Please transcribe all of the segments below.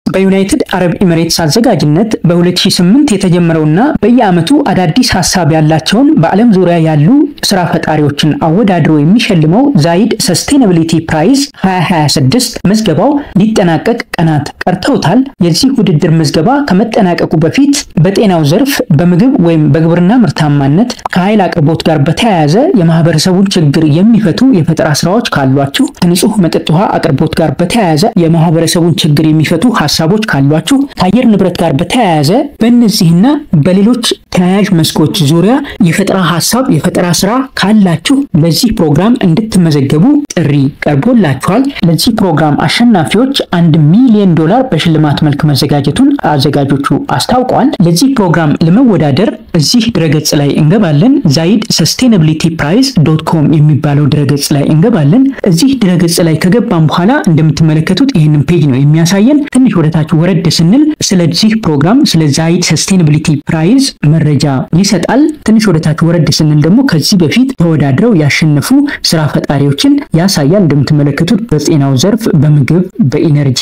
በዩናይትድ አረብ ኤሚሬትስ አዘጋጅነት በ2008 የተጀመረውና በየዓመቱ አዳዲስ ሐሳብ ያላቸውን በዓለም ዙሪያ ያሉ ስራ ፈጣሪዎችን አወዳድሮ የሚሸልመው ዛይድ ሰስቴናቢሊቲ ፕራይዝ 2026 ምዝገባው ሊጠናቀቅ ቀናት ቀርተውታል። የዚህ ውድድር ምዝገባ ከመጠናቀቁ በፊት በጤናው ዘርፍ፣ በምግብ ወይም በግብርና ምርታማነት፣ ከኃይል አቅርቦት ጋር በተያያዘ የማህበረሰቡን ችግር የሚፈቱ የፈጠራ ስራዎች ካሏችሁ፣ ከንጹህ መጠጥ ውሃ አቅርቦት ጋር በተያያዘ የማህበረሰቡን ችግር የሚፈቱ ሐሳቦች ካሏችሁ፣ ከአየር ንብረት ጋር በተያያዘ በእነዚህና በሌሎች ተያያዥ መስኮች ዙሪያ የፈጠራ ሐሳብ የፈጠራ ስራ ካላችሁ ለዚህ ፕሮግራም እንድትመዘገቡ ጥሪ ቀርቦላችኋል። ለዚህ ፕሮግራም አሸናፊዎች $1 ሚሊዮን በሽልማት መልክ መዘጋጀቱን አዘጋጆቹ አስታውቀዋል። ለዚህ ፕሮግራም ለመወዳደር እዚህ ድረገጽ ላይ እንገባለን። zaidsustainabilityprize.com የሚባለው ድረገጽ ላይ እንገባለን። እዚህ ድረገጽ ላይ ከገባን በኋላ እንደምትመለከቱት ይሄንን ፔጅ ነው የሚያሳየን። ትንሽ ወደታች ወረድ ስንል ስለዚህ ፕሮግራም ስለ ዛይድ ሰስቴናቢሊቲ ፕራይዝ መረጃ ይሰጣል። ትንሽ ወደታች ወረድ ስንል ደግሞ ከዚህ በፊት ተወዳድረው ያሸነፉ ስራ ፈጣሪዎችን ያሳያል። እንደምትመለከቱት በጤናው ዘርፍ፣ በምግብ፣ በኢነርጂ፣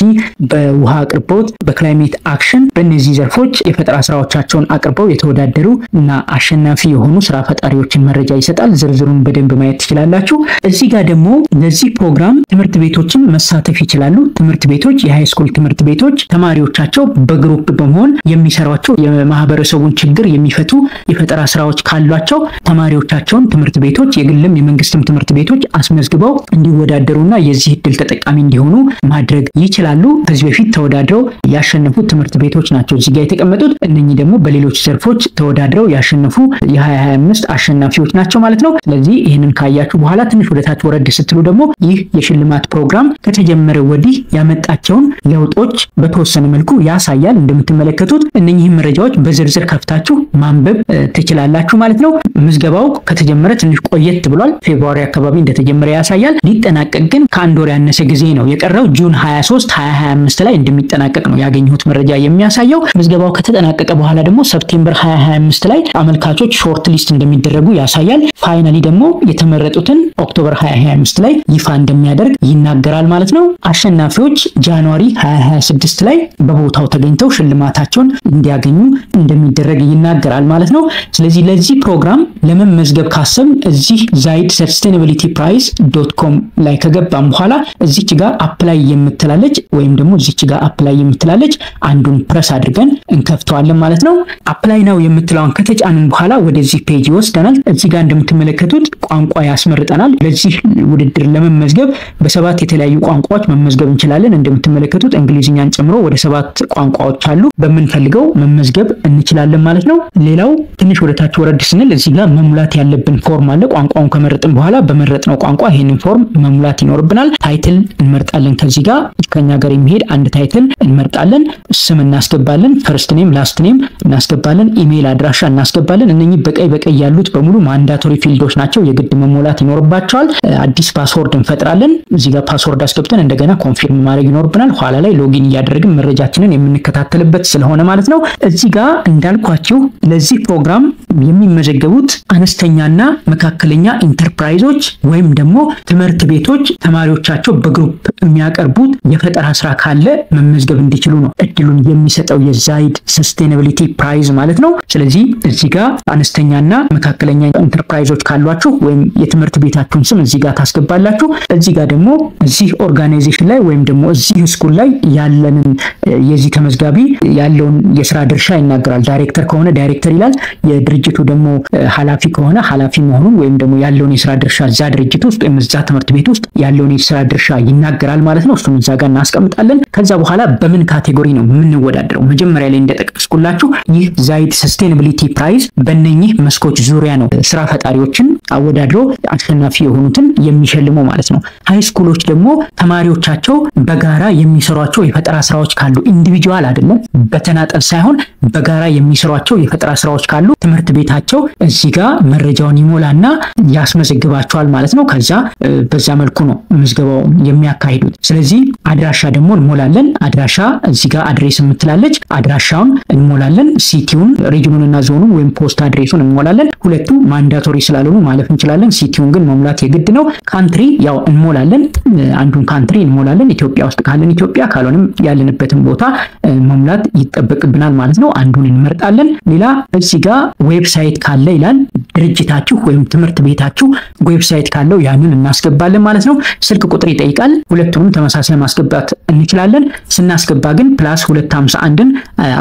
በውሃ አቅርቦት፣ በክላይሜት አክሽን በእነዚህ ዘርፎች የፈጠራ ስራዎቻቸውን አቅርበው የተወዳደሩ እና አሸናፊ የሆኑ ስራ ፈጣሪዎችን መረጃ ይሰጣል። ዝርዝሩን በደንብ ማየት ትችላላችሁ። እዚህ ጋር ደግሞ ለዚህ ፕሮግራም ትምህርት ቤቶችን መሳተፍ ይችላሉ። ትምህርት ቤቶች፣ የሃይ ስኩል ትምህርት ቤቶች ተማሪዎቻቸው በግሩፕ በመሆን የሚሰሯቸው የማህበረሰቡን ችግር የሚፈቱ የፈጠራ ስራዎች ካሏቸው ተማሪዎቻቸውን ትምህርት ቤቶች፣ የግልም የመንግስትም ትምህርት ቤቶች አስመዝግበው እንዲወዳደሩና የዚህ እድል ተጠቃሚ እንዲሆኑ ማድረግ ይችላሉ። ከዚህ በፊት ተወዳድረው ያሸነፉ ትምህርት ቤቶች ናቸው እዚህ ጋር የተቀመጡት። እነኚህ ደግሞ በሌሎች ዘርፎች ተወዳድረው ያሸነፉ የ2025 አሸናፊዎች ናቸው ማለት ነው። ስለዚህ ይሄንን ካያችሁ በኋላ ትንሽ ወደታች ወረድ ስትሉ ደግሞ ይህ የሽልማት ፕሮግራም ከተጀመረ ወዲህ ያመጣቸውን ለውጦች በተወሰነ መልኩ ያሳያል። እንደምትመለከቱት እነኚህ መረጃዎች በዝርዝር ከፍታችሁ ማንበብ ትችላላችሁ ማለት ነው። ምዝገባው ከተጀመረ ትንሽ ቆየት ብሏል። ፌብሩዋሪ አካባቢ እንደተጀመረ ያሳያል። ሊጠናቀቅ ግን ከአንድ ወር ያነሰ ጊዜ ነው የቀረው። ጁን 23 2025 ላይ እንደሚጠናቀቅ ነው ያገኘሁት መረጃ የሚያሳየው። ምዝገባው ከተጠናቀቀ በኋላ ደግሞ ሰፕቴምበር 2025 ላይ አመልካቾች ሾርት ሊስት እንደሚደረጉ ያሳያል። ፋይናሊ ደግሞ የተመረጡትን ኦክቶበር 2025 ላይ ይፋ እንደሚያደርግ ይናገራል ማለት ነው። አሸናፊዎች ጃንዋሪ 2026 ላይ በቦታው ተገኝተው ሽልማታቸውን እንዲያገኙ እንደሚደረግ ይናገራል ማለት ነው። ስለዚህ ለዚህ ፕሮግራም ለመመዝገብ ካሰብን እዚህ zaidsustainabilityprize.com ላይ ከገባን በኋላ እዚች ጋር አፕላይ የምትላለች ወይም ደግሞ እዚች ጋር አፕላይ የምትላለች አንዱን ፕረስ አድርገን እንከፍተዋለን ማለት ነው። አፕላይ ነው የምትለውን ከተጫንን በኋላ ወደዚህ ፔጅ ይወስደናል። እዚህ ጋር እንደምትመለከቱት ቋንቋ ያስመርጠናል። ለዚህ ውድድር ለመመዝገብ በ7 የተለያዩ ቋንቋዎች መመዝገብ እንችላለን። እንደምትመለከቱት እንግሊዝኛን ጨምሮ ወደ 7 ቋንቋዎች አሉ። በመንፈልገው መመዝገብ እንችላለን ማለት ነው። ሌላው ትንሽ ወደታች ወረድ ስንል እዚህ ጋር መሙላት ያለብን ፎርም አለ። ቋንቋውን ከመረጥን በኋላ በመረጥነው ቋንቋ ይሄንን ፎርም መሙላት ይኖርብናል። ታይትል እንመርጣለን። ከዚህ ጋር ከኛ ጋር የሚሄድ አንድ ታይትል እንመርጣለን። ስም እናስገባለን። ፈርስት ኔም፣ ላስት ኔም እናስገባለን። ኢሜል አድራሻ እናስገባለን። እነኚህ በቀይ ያሉት በሙሉ ማንዳቶሪ ፊልዶች ናቸው። የግድ መሞላት ይኖርባቸዋል። አዲስ ፓስወርድ እንፈጥራለን። እዚህ ጋር ፓስወርድ አስገብተን እንደገና ኮንፊርም ማድረግ ይኖርብናል። ኋላ ላይ ሎጊን እያደረግን መረጃችንን የምንከታተልበት ስለሆነ ማለት ነው። እዚህ ጋር እንዳልኳችሁ ለዚህ ፕሮግራም የሚመዘገቡት አነስተኛና መካከለኛ ኢንተርፕራይዞች ወይም ደግሞ ትምህርት ቤቶች ተማሪዎቻቸው በግሩፕ የሚያቀርቡት የፈጠራ ስራ ካለ መመዝገብ እንዲችሉ ነው እድሉን የሚሰጠው የዛይድ ሰስቴናቢሊቲ ፕራይዝ ማለት ነው። ስለዚህ እዚህ ጋር አነስተኛና መካከለኛ ኢንተርፕራይዞች ካሏችሁ ወይም የትምህርት ቤታችሁን ስም እዚህ ጋር ታስገባላችሁ። እዚህ ጋር ደግሞ እዚህ ኦርጋናይዜሽን ላይ ወይም ደግሞ እዚህ ስኩል ላይ ያለንን የዚህ ተመዝጋቢ ያለውን የስራ ድርሻ ይናገራል። ዳይሬክተር ከሆነ ዳይሬክተር ይላል። የድርጅቱ ደግሞ ኃላፊ ከሆነ ኃላፊ መሆኑን ወይም ደግሞ ያለውን የስራ ድርሻ እዛ ድርጅት ውስጥ ወይም እዛ ትምህርት ቤት ውስጥ ያለውን የስራ ድርሻ ይናገራል ማለት ነው። እሱን እዛ ጋር እናስቀምጣለን። ከዛ በኋላ በምን ካቴጎሪ ነው የምንወዳደረው? መጀመሪያ ላይ እንደጠቀስኩላችሁ ይህ ዛይድ ሰስቴናቢሊቲ ፕራይዝ በእነኚህ መስኮች ዙሪያ ነው ስራ ፈጣሪዎችን አወዳድሮ አሸናፊ የሆኑትን የሚሸልመው ማለት ነው። ሃይ ስኩሎች ደግሞ ተማሪዎቻቸው በጋራ የሚሰሯቸው የፈጠራ ስራዎች ካሉ ኢንዲቪጁዋል አይደለም፣ በተናጠል ሳይሆን በጋራ የሚሰሯቸው የፈጠራ ስራዎች ካሉ ትምህርት ቤታቸው እዚህ ጋር መረጃውን ይሞላና ያስመዘግባቸዋል ማለት ነው። ከዛ በዛ መልኩ ነው ምዝገባው የሚያካሂዱት። ስለዚህ አድራሻ ደግሞ እንሞላለን። አድራሻ እዚህ ጋር አድሬስ የምትላለች አድራሻውን እንሞላለን። ሲቲውን፣ ሪጅኑንና ዞኑን ወይም ፖስት አድሬሱን እንሞላለን። ሁለቱ ማንዳቶሪ ስላልሆኑ ማለፍ እንችላለን። ሲቲውን ግን መሙላት የግድ ነው። ካንትሪ ያው እንሞላለን። አንዱን ካንትሪ እንሞላለን። ኢትዮጵያ ውስጥ ካለን ኢትዮጵያ፣ ካልሆነም ያለ ያለንበትን ቦታ መሙላት ይጠበቅብናል ማለት ነው። አንዱን እንመርጣለን። ሌላ እዚህ ጋር ዌብሳይት ካለ ይላል ድርጅታችሁ ወይም ትምህርት ቤታችሁ ዌብሳይት ካለው ያንን እናስገባለን ማለት ነው። ስልክ ቁጥር ይጠይቃል። ሁለቱንም ተመሳሳይ ማስገባት እንችላለን። ስናስገባ ግን +251ን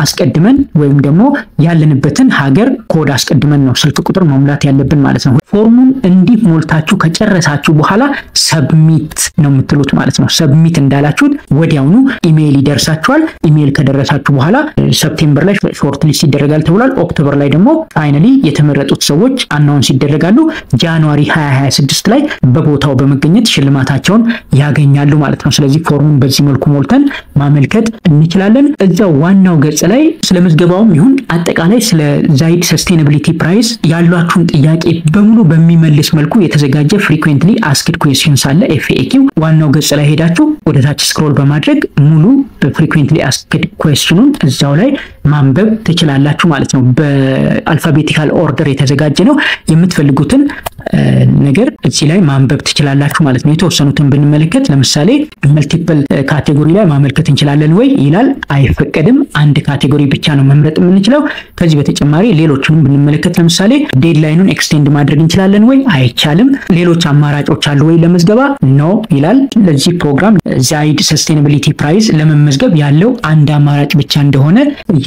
አስቀድመን ወይም ደግሞ ያለንበትን ሀገር ኮድ አስቀድመን ነው ስልክ ቁጥር መሙላት ያለብን ማለት ነው። ፎርሙን እንዲህ ሞልታችሁ ከጨረሳችሁ በኋላ ሰብሚት ነው የምትሉት ማለት ነው። ሰብሚት እንዳላችሁት ወዲያውኑ ኢሜይል ይደርሳችኋል። ኢሜይል ከደረሳችሁ በኋላ ሰፕቴምበር ላይ ሾርት ሊስት ይደረጋል ተብሏል። ኦክቶበር ላይ ደግሞ ፋይናሊ የተመረጡት ሰዎች አናውንስ ይደረጋሉ። ጃንዋሪ 2026 ላይ በቦታው በመገኘት ሽልማታቸውን ያገኛሉ ማለት ነው። ስለዚህ ፎርሙን በዚህ መልኩ ሞልተን ማመልከት እንችላለን። እዛው ዋናው ገጽ ላይ ስለምዝገባውም ይሁን አጠቃላይ ስለ ዛይድ ሰስቴናቢሊቲ ፕራይስ ያሏችሁን ጥያቄ በሙሉ በሚመልስ መልኩ የተዘጋጀ ፍሪኩዌንትሊ አስክድ ኩዌስችንስ አለ FAQ። ዋናው ገጽ ላይ ሄዳችሁ ወደ ታች ስክሮል በማድረግ ሙሉ ፍሪኩዌንትሊ አስክድ ኩዌስችኑን እዛው ላይ ማንበብ ትችላላችሁ ማለት ነው። በአልፋቤቲካል ኦርደር የተዘጋጀ ነው። የምትፈልጉትን ነገር እዚህ ላይ ማንበብ ትችላላችሁ ማለት ነው። የተወሰኑትን ብንመለከት ለምሳሌ መልቲፕል ካቴጎሪ ላይ ማመልከት እንችላለን ወይ ይላል። አይፈቀድም። አንድ ካቴጎሪ ብቻ ነው መምረጥ የምንችለው። ከዚህ በተጨማሪ ሌሎችንም ብንመለከት ለምሳሌ ዴድላይኑን ኤክስቴንድ ማድረግ እንችላለን ወይ? አይቻልም። ሌሎች አማራጮች አሉ ወይ ለምዝገባ? ኖ ይላል። ለዚህ ፕሮግራም ዛይድ ሰስቴናቢሊቲ ፕራይስ ለመመዝገብ ያለው አንድ አማራጭ ብቻ እንደሆነ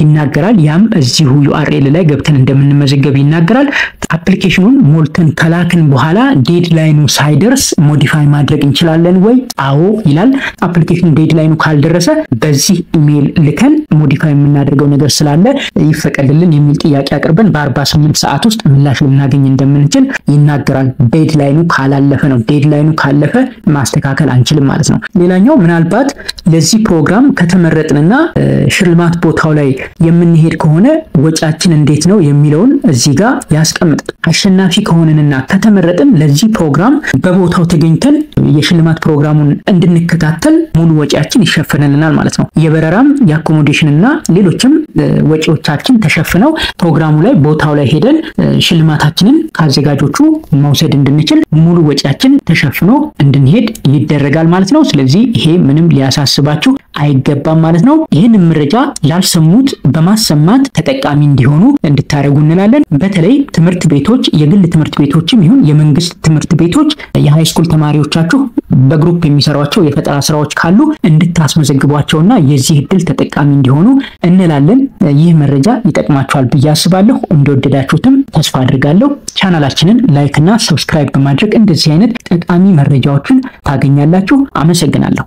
ይናገራል። ያም እዚሁ URL ላይ ገብተን እንደምንመዘገብ ይናገራል። አፕሊኬሽኑን ሞልተን ከላክን በኋላ ዴድላይኑ ሳይደርስ ሞዲፋይ ማድረግ እንችላለን ወይ? አዎ ይላል። አፕሊኬሽኑ ዴድላይኑ ካልደረሰ በዚህ ኢሜይል ልከን ሞዲፋይ የምናደርገው ነገር ስላለ ይፈቀድልን የሚል ጥያቄ አቅርበን በ48 ሰዓት ውስጥ ምላሽ ልናገኝ እንደምንችል ይናገራል። ዴድላይኑ ካላለፈ ነው። ዴድላይኑ ካለፈ ማስተካከል አንችልም ማለት ነው። ሌላኛው ምናልባት ለዚህ ፕሮግራም ከተመረጥንና ሽልማት ቦታው ላይ የምንሄድ ከሆነ ወጫችን እንዴት ነው የሚለውን እዚህ ጋር ያስቀምጣል። አሸናፊ ከሆነንና ከተመረጥን ለዚህ ፕሮግራም በቦታው ተገኝተን የሽልማት ፕሮግራሙን እንድንከታተል ሙሉ ወጪያችን ይሸፈነልናል ማለት ነው። የበረራም የአኮሞዴሽንና ሌሎችም ወጪዎቻችን ተሸፍነው ፕሮግራሙ ላይ ቦታው ላይ ሄደን ሽልማታችንን ካዘጋጆቹ መውሰድ እንድንችል ሙሉ ወጪያችን ተሸፍኖ እንድንሄድ ይደረጋል ማለት ነው። ስለዚህ ይሄ ምንም ሊያሳስባችሁ አይገባም ማለት ነው። ይህን መረጃ ላልሰሙት በማሰማት ተጠቃሚ እንዲሆኑ እንድታረጉ እንላለን። በተለይ ትምህርት ቤቶች፣ የግል ትምህርት ቤቶችም ይሁን የመንግስት ትምህርት ቤቶች የሃይስኩል ተማሪዎቻችሁ በግሩፕ የሚሰሯቸው የፈጠራ ስራዎች ካሉ እንድታስመዘግቧቸውና የዚህ እድል ተጠቃሚ እንዲሆኑ እንላለን። ይህ መረጃ ይጠቅማችኋል ብዬ አስባለሁ። እንደወደዳችሁትም ተስፋ አድርጋለሁ። ቻናላችንን ላይክ እና ሰብስክራይብ በማድረግ እንደዚህ አይነት ጠቃሚ መረጃዎችን ታገኛላችሁ። አመሰግናለሁ።